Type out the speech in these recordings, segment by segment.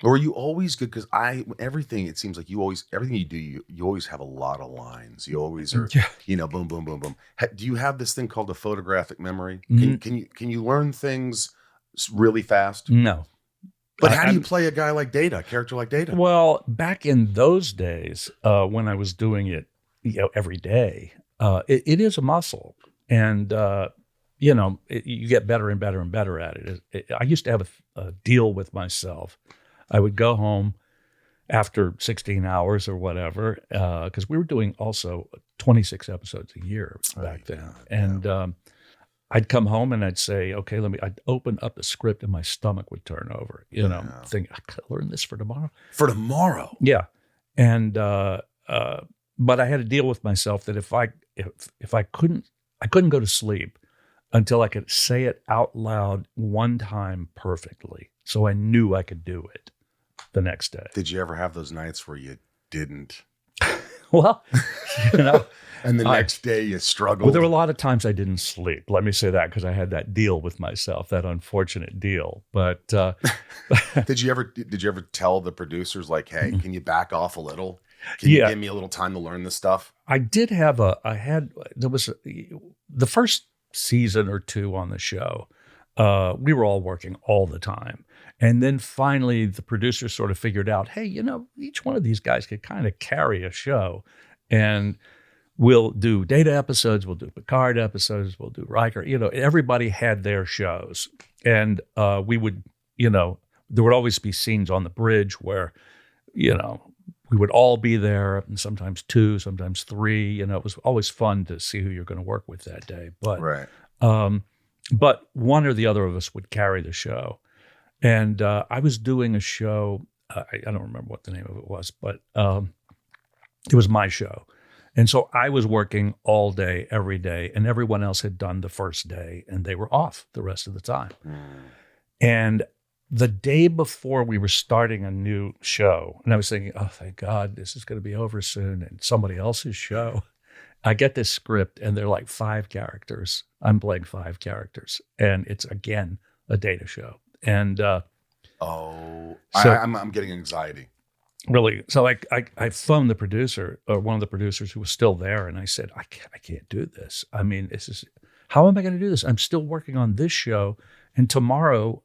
Or are you always good? Because everything, it seems like everything you do, you always have a lot of lines. You always are, Yeah. boom, boom, boom, boom. Do you have this thing called a photographic memory? N- Can you learn things really fast? no. But how do you play a guy like Data, a character like Data? Well, back in those days, when I was doing it, every day, it is a muscle, and you get better and better and better at it. I used to have a deal with myself. I would go home after 16 hours or whatever, because we were doing also 26 episodes a year back then, and I'd come home and I'd say, okay, I'd open up the script and my stomach would turn over, think I could learn this for tomorrow. For tomorrow. Yeah. And, but I had to deal with myself that if I couldn't go to sleep until I could say it out loud one time perfectly. So I knew I could do it the next day. Did you ever have those nights where you didn't? Well, And the next day you struggled. Well, there were a lot of times I didn't sleep. Let me say that, because I had that deal with myself, that unfortunate deal. But did you ever tell the producers, like, hey, can you back off a little? Can you give me a little time to learn this stuff? I did have the first season or two on the show. We were all working all the time. And then finally the producers sort of figured out, hey, each one of these guys could kind of carry a show, and we'll do Data episodes, we'll do Picard episodes, we'll do Riker. Everybody had their shows. And we would, there would always be scenes on the bridge where, we would all be there, and sometimes two, sometimes three. It was always fun to see who you're going to work with that day. But, right. But one or the other of us would carry the show. And I was doing a show, I don't remember what the name of it was, but it was my show. And so I was working all day, every day, and everyone else had done the first day, and they were off the rest of the time. And the day before we were starting a new show, and I was thinking, oh, thank God, this is going to be over soon, and somebody else's show. I get this script, and they're like 5 characters. I'm playing 5 characters, and it's, again, a Data show. And I'm getting anxiety. Really. So I phoned the producer, or one of the producers who was still there, and I said, I can't do this. I mean, how am I going to do this? I'm still working on this show, and tomorrow,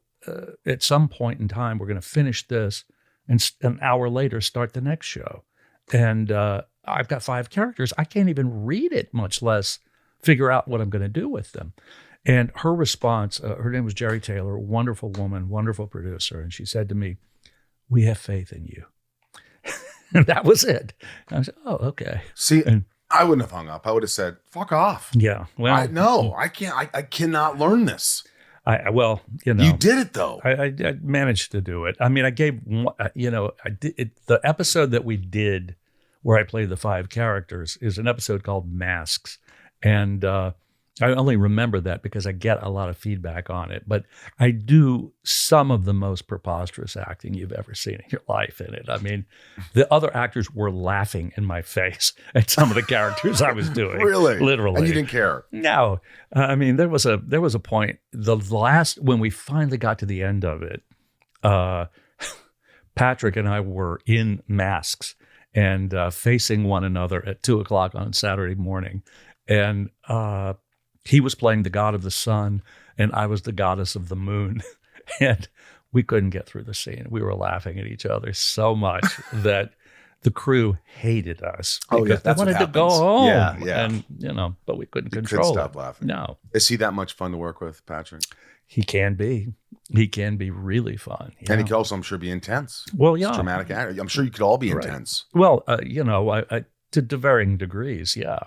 at some point in time, we're going to finish this, and an hour later start the next show. And I've got 5 characters. I can't even read it, much less figure out what I'm going to do with them. And her response, her name was Jerry Taylor, wonderful woman, wonderful producer, and she said to me, "We have faith in you." And that was it. And I said, "Oh, okay." See, I wouldn't have hung up. I would have said, "Fuck off." Yeah. Well, no, I can't. I cannot learn this. You did it though. I managed to do it. I mean, I gave, I did it. The episode that we did where I played the 5 characters is an episode called Masks. And I only remember that because I get a lot of feedback on it, but I do some of the most preposterous acting you've ever seen in your life in it. I mean, the other actors were laughing in my face at some of the characters I was doing. Really? Literally. And you didn't care? No. I mean, there was a point, when we finally got to the end of it, Patrick and I were in masks and facing one another at 2:00 on Saturday morning. And he was playing the god of the sun, and I was the goddess of the moon. And we couldn't get through the scene. We were laughing at each other so much that the crew hated us. Oh, yeah, that's they wanted what to go happens. home. Yeah. And, but we couldn't You control couldn't stop it. laughing. No. Is he that much fun to work with, Patrick? He can be. He can be really fun. And he can also, I'm sure, be intense. Well, yeah. He's a dramatic actor. I'm sure you could all be intense. Well, to varying degrees, yeah.